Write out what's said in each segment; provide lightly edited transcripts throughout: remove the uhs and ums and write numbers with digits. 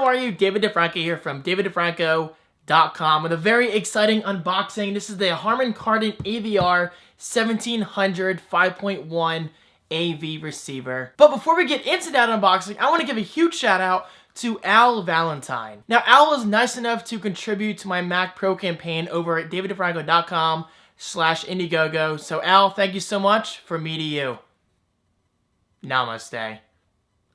how are you? David DeFranco here from daviddefranco.com with a very exciting unboxing. This is the Harman Kardon AVR 1700 5.1 AV receiver. But before we get into that unboxing, I want to give a huge shout out to Al Valentine. Now, Al was nice enough to contribute to my Mac Pro campaign over at daviddefranco.com/Indiegogo. So Al, thank you so much. From me to you. Namaste.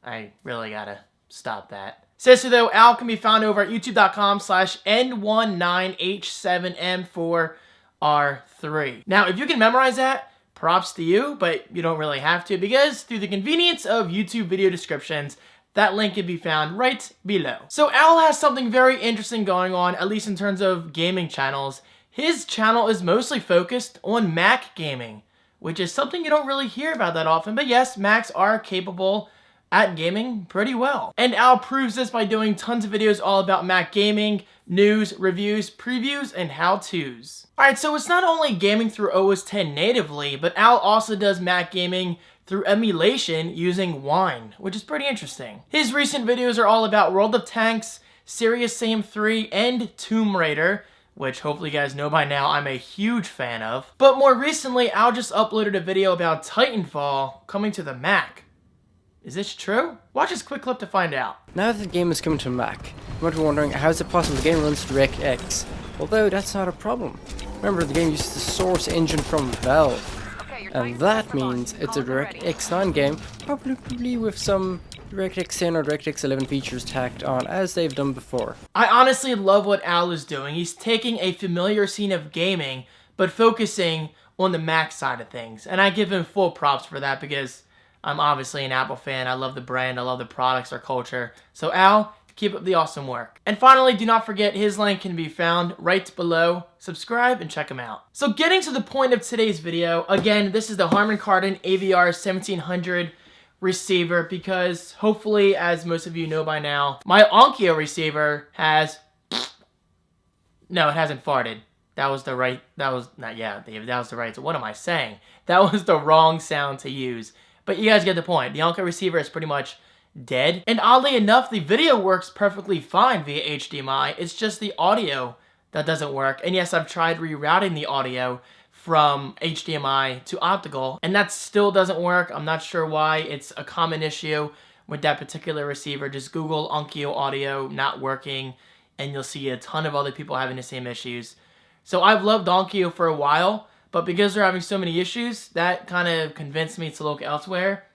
I really gotta stop that. Seriously though, Al can be found over at youtube.com/N19H7M4R3. Now, if you can memorize that, props to you, but you don't really have to, because through the convenience of YouTube video descriptions, that link can be found right below. So Al has something very interesting going on, at least in terms of gaming channels. His channel is mostly focused on Mac gaming, which is something you don't really hear about that often, but yes, Macs are capable at gaming pretty well. And Al proves this by doing tons of videos all about Mac gaming, news, reviews, previews, and how-tos. Alright, so it's not only gaming through OS X natively, but Al also does Mac gaming through emulation using Wine, which is pretty interesting. His recent videos are all about World of Tanks, Serious Sam 3, and Tomb Raider, which hopefully you guys know by now I'm a huge fan of. But more recently, Al just uploaded a video about Titanfall coming to the Mac. Is this true? Watch this quick clip to find out. Now that the game is coming to Mac, you might be wondering how is it possible the game runs DirectX? Although that's not a problem. Remember, the game uses the source engine from Valve. And that means it's a DirectX 9 game, probably with some DirectX 10 or DirectX 11 features tacked on, as they've done before. I honestly love what Al is doing. He's taking a familiar scene of gaming, but focusing on the Mac side of things. And I give him full props for that, because I'm obviously an Apple fan. I love the brand, I love the products, their culture. So Al, keep up the awesome work. And finally, do not forget, his link can be found right below. Subscribe and check him out. So getting to the point of today's video, again, this is the Harman Kardon AVR 1700 receiver, because hopefully, as most of you know by now, my Onkyo receiver has... No, it hasn't farted. That was the right... That was... Not, yeah, Dave, that was the right... So what am I saying? That was the wrong sound to use. But you guys get the point. The Onkyo receiver is pretty much dead. And oddly enough, the video works perfectly fine via HDMI. It's just the audio that doesn't work. And yes, I've tried rerouting the audio from HDMI to optical, and that still doesn't work. I'm not sure why. It's a common issue with that particular receiver. Just Google Onkyo audio not working, and you'll see a ton of other people having the same issues. So I've loved Onkyo for a while, but because they're having so many issues, that kind of convinced me to look elsewhere.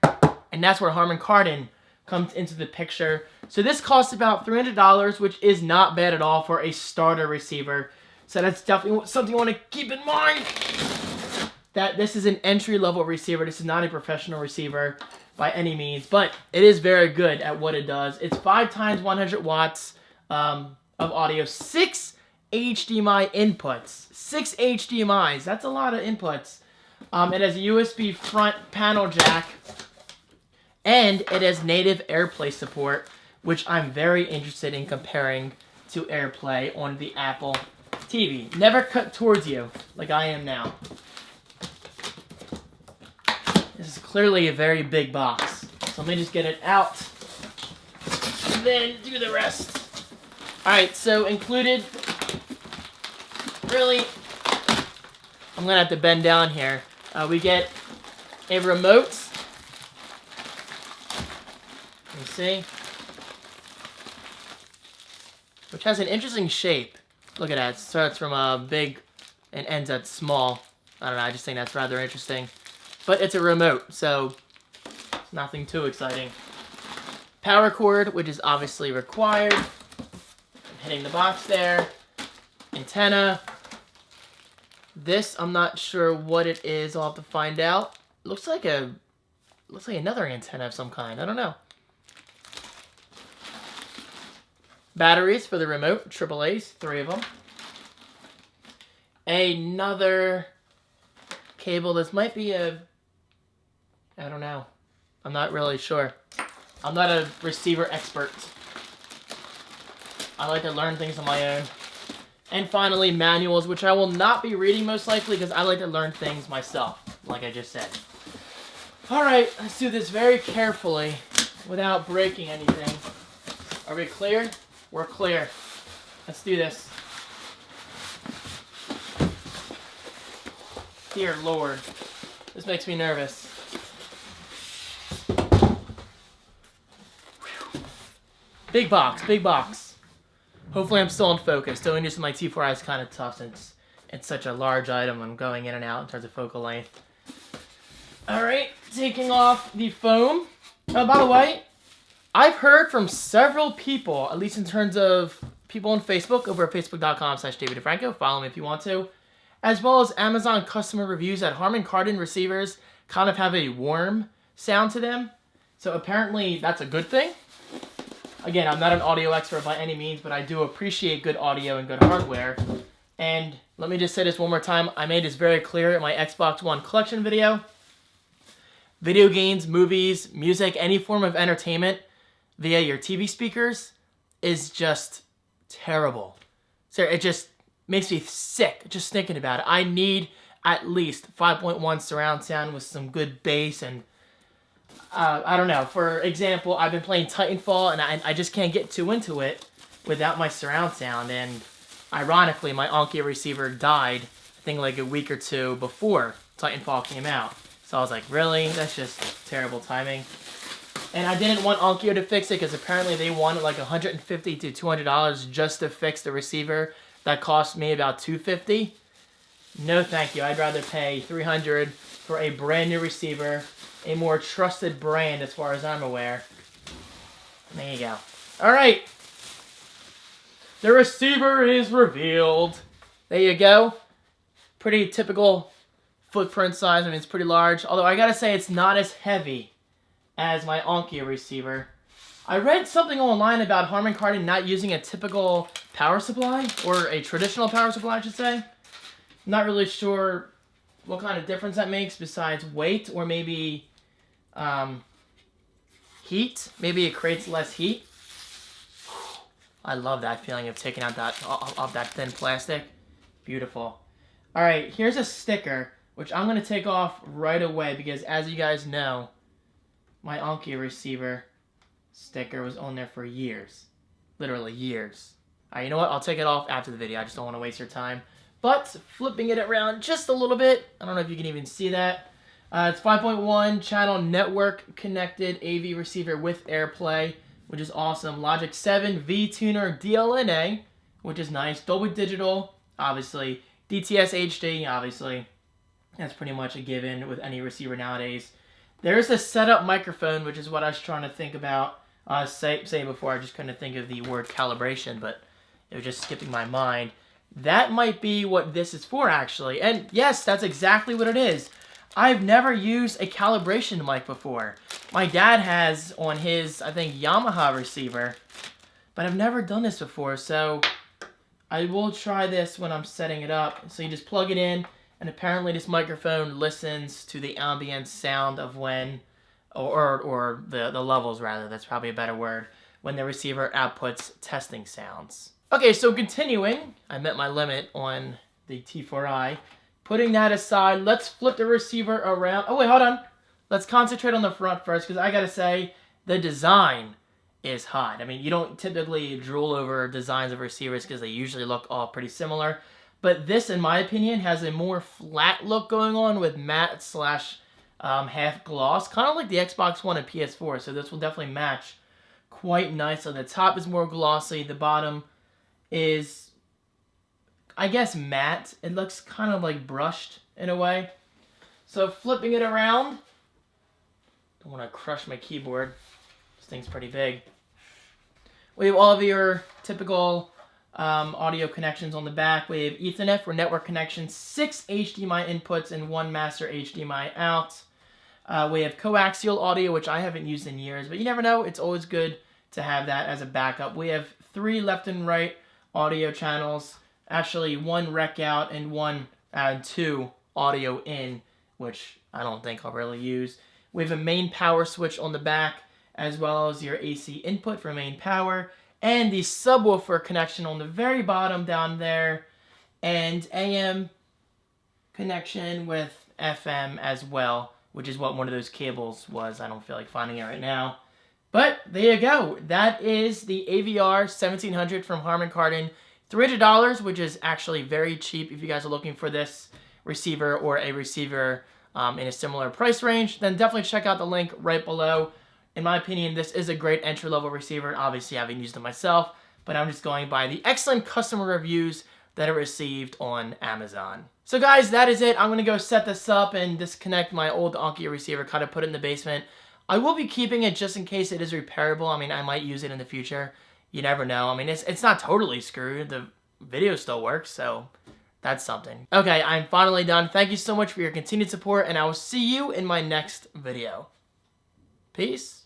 And that's where Harman Kardon comes into the picture. So this costs about $300, which is not bad at all for a starter receiver. So that's definitely something you want to keep in mind, that this is an entry-level receiver. This is not a professional receiver by any means, but it is very good at what it does. It's 5 times 100 watts of audio, 6 HDMI inputs, 6 HDMIs. That's a lot of inputs. It has a USB front panel jack, and it has native AirPlay support, which I'm very interested in comparing to AirPlay on the Apple TV. Never cut towards you like I am now. This is clearly a very big box. So let me just get it out and then do the rest. Alright, so included, really, I'm going to have to bend down here. We get a remote. Let me see. Which has an interesting shape. Look at that. It starts from big and ends at small. I don't know. I just think that's rather interesting. But it's a remote, so it's nothing too exciting. Power cord, which is obviously required. I'm hitting the box there. Antenna. This, I'm not sure what it is. I'll have to find out. Looks like another antenna of some kind. I don't know. Batteries for the remote, AAA's, 3 of them. Another cable. This might be I don't know. I'm not really sure. I'm not a receiver expert. I like to learn things on my own. And finally, manuals, which I will not be reading most likely, because I like to learn things myself, like I just said. Alright, let's do this very carefully without breaking anything. Are we clear? We're clear. Let's do this. Dear Lord. This makes me nervous. Big box, big box. Hopefully I'm still in focus. Doing this with my T4i is kind of tough since it's such a large item. I'm going in and out in terms of focal length. Alright, taking off the foam. Oh, by the way, I've heard from several people, at least in terms of people on Facebook, over at facebook.com/DavidFranco. Follow me if you want to. As well as Amazon customer reviews that Harman Kardon receivers kind of have a warm sound to them. So apparently that's a good thing. Again, I'm not an audio expert by any means, but I do appreciate good audio and good hardware. And let me just say this one more time. I made this very clear in my Xbox One collection video. Video games, movies, music, any form of entertainment via your TV speakers is just terrible. So it just makes me sick just thinking about it. I need at least 5.1 surround sound with some good bass and I don't know. For example, I've been playing Titanfall and I just can't get too into it without my surround sound. And ironically, my Anki receiver died, I think like a week or two before Titanfall came out. So I was like, really? That's just terrible timing. And I didn't want Onkyo to fix it because apparently they wanted like $150 to $200 just to fix the receiver. That cost me about $250. No, thank you. I'd rather pay $300 for a brand new receiver, a more trusted brand as far as I'm aware. There you go. All right. The receiver is revealed. There you go. Pretty typical footprint size. I mean, it's pretty large. Although I gotta say it's not as heavy as my Onkyo receiver. I read something online about Harman Kardon not using a typical power supply, or a traditional power supply, I should say. Not really sure what kind of difference that makes besides weight, or maybe heat. Maybe it creates less heat. I love that feeling of taking out that thin plastic. Beautiful. All right, here's a sticker, which I'm going to take off right away because, as you guys know, my Anki receiver sticker was on there for years. Literally years. All right, you know what? I'll take it off after the video. I just don't want to waste your time. But flipping it around just a little bit, I don't know if you can even see that. It's 5.1 channel network connected AV receiver with AirPlay, which is awesome. Logic 7 V-Tuner DLNA, which is nice. Dolby Digital, obviously. DTS HD, obviously. That's pretty much a given with any receiver nowadays. There's a setup microphone, which is what I was trying to think about. Say before, I just couldn't think of the word calibration, but it was just skipping my mind. That might be what this is for, actually. And yes, that's exactly what it is. I've never used a calibration mic before. My dad has on his, I think, Yamaha receiver, but I've never done this before, so I will try this when I'm setting it up. So you just plug it in, and apparently this microphone listens to the ambient sound of when, or the levels rather, that's probably a better word, when the receiver outputs testing sounds. Okay, so continuing, I met my limit on the T4i. Putting that aside, let's flip the receiver around. Oh wait, hold on. Let's concentrate on the front first, because I gotta say, the design is hot. I mean, you don't typically drool over designs of receivers because they usually look all pretty similar. But this, in my opinion, has a more flat look going on with matte slash half gloss. Kind of like the Xbox One and PS4, so this will definitely match quite nicely. The top is more glossy. The bottom is, I guess, matte. It looks kind of like brushed in a way. So flipping it around. Don't want to crush my keyboard. This thing's pretty big. We have all of your typical audio connections on the back. We have Ethernet for network connections, 6 HDMI inputs, and 1 master HDMI out. We have coaxial audio, which I haven't used in years, but you never know. It's always good to have that as a backup. We have 3 left and right audio channels. Actually, 1 rec out and 2 audio in, which I don't think I'll really use. We have a main power switch on the back, as well as your AC input for main power, and the subwoofer connection on the very bottom down there, and AM connection with FM as well, which is what one of those cables was. I don't feel like finding it right now. But there you go. That is the AVR 1700 from Harman Kardon. $300, which is actually very cheap if you guys are looking for this receiver or a receiver in a similar price range. Then definitely check out the link right below. In my opinion, this is a great entry-level receiver. Obviously, I haven't used it myself, but I'm just going by the excellent customer reviews that I received on Amazon. So guys, that is it. I'm going to go set this up and disconnect my old Anki receiver, kind of put it in the basement. I will be keeping it just in case it is repairable. I mean, I might use it in the future. You never know. I mean, it's not totally screwed. The video still works, so that's something. Okay, I'm finally done. Thank you so much for your continued support, and I will see you in my next video. Peace.